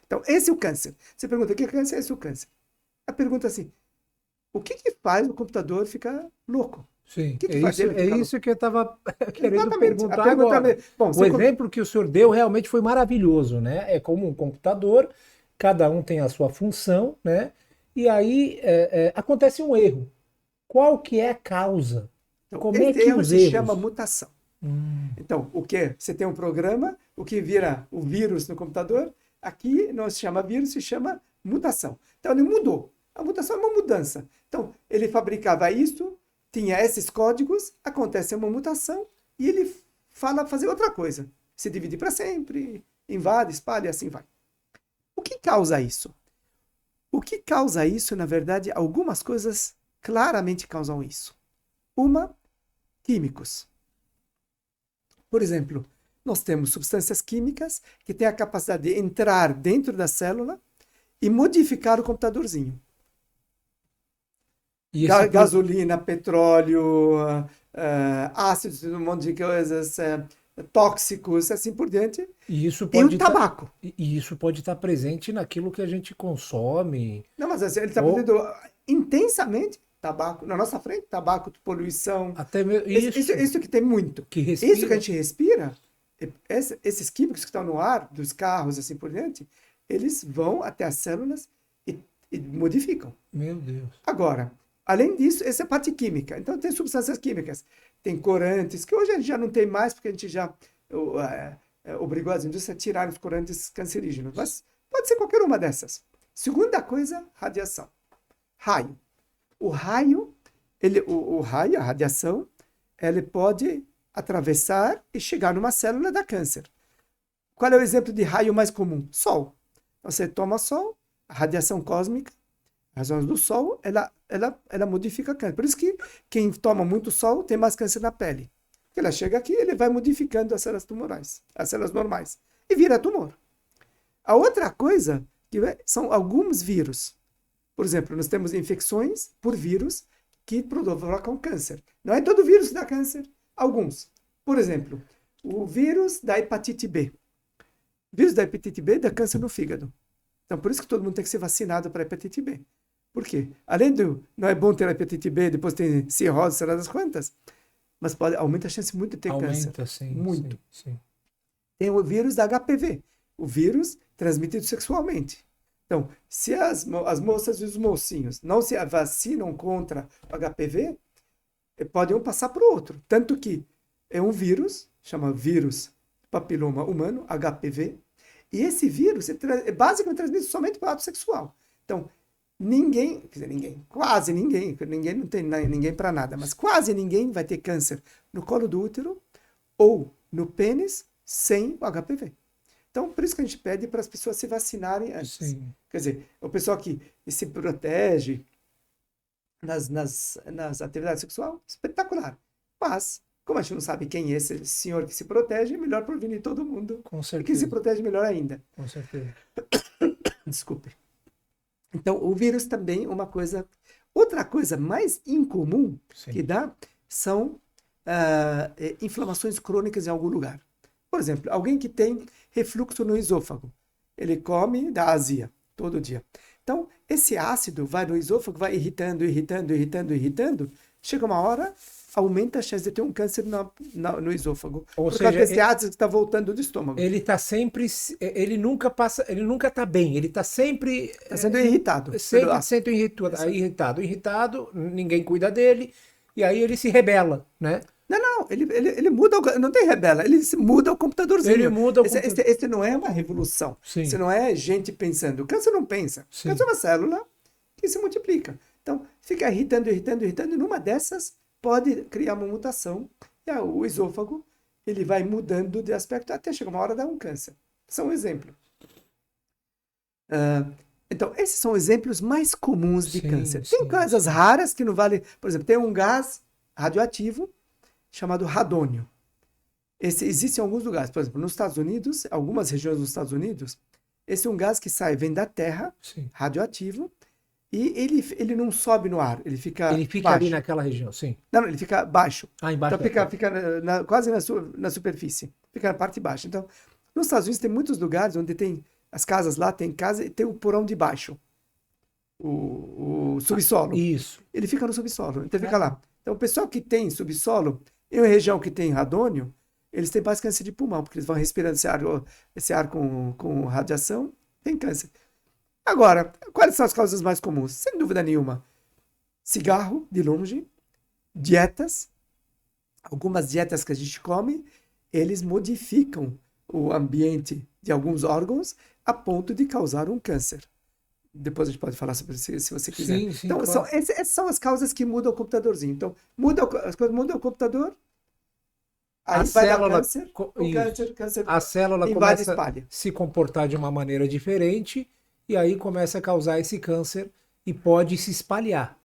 Então, esse é o câncer. Você pergunta, o que é câncer? Esse é o câncer. A pergunta é assim, o que que faz o computador ficar louco? O Sim, que que faz ele é ficar louco? isso que eu estava querendo Exatamente. A perguntar pergunta agora. é, bom, O exemplo que o senhor deu realmente foi maravilhoso, né? É como um computador, cada um tem a sua função, né? E aí acontece um erro. Qual que é a causa? então, Como é esse que erro os se chama erros? mutação. Hum, Então, o que? Você tem um programa, o que vira o vírus no computador, aqui não se chama vírus, se chama mutação. Então, ele mudou. A mutação é uma mudança. Então, ele fabricava isso, tinha esses códigos, acontece uma mutação e ele fala fazer outra coisa. Se divide para sempre, invade, espalha e assim vai. O que causa isso? O que causa isso, na verdade, algumas coisas claramente causam isso. Uma, químicos. Por exemplo, nós temos substâncias químicas que têm a capacidade de entrar dentro da célula e modificar o computadorzinho. e esse Gasolina, petróleo, ácidos, um monte de coisas, tóxicos, assim por diante. e isso E o pode estar tabaco. e isso pode estar presente naquilo que a gente consome. Não, mas assim, ele está Ou fazendo intensamente tabaco. Na nossa frente, tabaco, poluição. até mesmo isso Isso que tem muito. que Isso que a respira. gente respira, esses químicos que estão no ar, dos carros, assim por diante, eles vão até as células e modificam. Meu Deus. Agora, além disso, essa é a parte química. Então, tem substâncias químicas, tem corantes, que hoje a gente já não tem mais, porque a gente já obrigou as indústrias a tirar os corantes cancerígenos. Mas pode ser qualquer uma dessas. Segunda coisa, radiação. Raio. O raio, o raio, a radiação, ele pode atravessar e chegar numa célula da câncer. Qual é o exemplo de raio mais comum? Sol. Você toma sol, a radiação cósmica, as ondas do sol, ela modifica câncer. Por isso que quem toma muito sol tem mais câncer na pele. Porque ela chega aqui, ele vai modificando as células tumorais, as células normais, e vira tumor. A outra coisa são alguns vírus. Por exemplo, nós temos infecções por vírus que provocam câncer. Não é todo vírus que dá câncer, alguns. Por exemplo, o vírus da hepatite B. O vírus da hepatite B dá câncer no fígado. Então, por isso que todo mundo tem que ser vacinado para hepatite B. Por quê? Além do não é bom ter hepatite B, depois tem cirrose, sei lá das quantas, mas aumenta a chance muito de ter câncer. Aumenta, sim, Muito. sim, sim. Tem o vírus da HPV, o vírus transmitido sexualmente. Então, se as moças e os mocinhos não se vacinam contra o HPV, podem um passar para o outro. Tanto que é um vírus, chama vírus papiloma humano, HPV, e esse vírus é basicamente transmitido somente pelo ato sexual. Então, ninguém, quer dizer, quase ninguém não tem ninguém para nada, mas quase ninguém vai ter câncer no colo do útero ou no pênis sem o HPV. Então, por isso que a gente pede para as pessoas se vacinarem antes. Sim. Quer dizer, o pessoal que se protege nas atividades sexuais, espetacular. Mas, como a gente não sabe quem é esse senhor que se protege, é melhor prevenir todo mundo. Com E quem se certeza, protege melhor ainda. com certeza. Desculpe. Então, o vírus também é uma coisa. Outra coisa mais incomum que Sim. dá são inflamações crônicas em algum lugar. Por exemplo, alguém que tem refluxo no esôfago. Ele come da azia todo dia. Então, esse ácido vai no esôfago, vai irritando, irritando, irritando, irritando. Chega uma hora, aumenta a chance de ter um câncer no esôfago. Ou Por causa seja, desse ácido que está voltando do estômago. ele tá sempre, ele nunca passa, ele nunca tá bem, ele tá sempre, Está sendo irritado pelo sempre ácido. sendo irritado, Exato. irritado, irritado, ninguém cuida dele, e aí ele se rebela, né? Não, ele muda, não tem rebela, ele muda o Ele computadorzinho. muda o computador. Esse não é uma revolução. Esse Sim, não é gente pensando. O câncer não pensa. O câncer é sim. uma célula que se multiplica. Então, fica irritando, irritando, irritando, e numa dessas pode criar uma mutação. E o esôfago, ele vai mudando de aspecto até chegar uma hora dar um câncer. São um exemplo. Então, esses são exemplos mais comuns de Sim, câncer. Tem sim, coisas sim. raras que não vale. Por exemplo, tem um gás radioativo chamado radônio. Esse existe em alguns lugares. Por exemplo, nos Estados Unidos, algumas regiões dos Estados Unidos, esse é um gás que vem da terra, Sim. radioativo, e ele não sobe no ar, ele fica Ele fica ali baixo. naquela região, sim. Não, ele fica baixo. Ah, embaixo Então da terra. fica quase na superfície, fica na parte baixa. Então, nos Estados Unidos tem muitos lugares onde tem As casas lá tem casa e tem o porão de baixo, o subsolo. Isso. Ele fica no subsolo, então fica lá. Então o pessoal que tem subsolo, em uma região que tem radônio, eles têm mais câncer de pulmão, porque eles vão respirando esse ar com radiação, tem câncer. Agora, quais são as causas mais comuns? Sem dúvida nenhuma, cigarro, de longe, dietas, algumas dietas que a gente come, eles modificam o ambiente de alguns órgãos a ponto de causar um câncer. Depois a gente pode falar sobre isso, se você quiser. Sim, sim, Então, claro. essas são as causas que mudam o computadorzinho. Então, as coisas mudam o computador, A aí vai dar célula, câncer, o câncer a célula invade e começa a espalha. se comportar de uma maneira diferente e aí começa a causar esse câncer e pode se espalhar.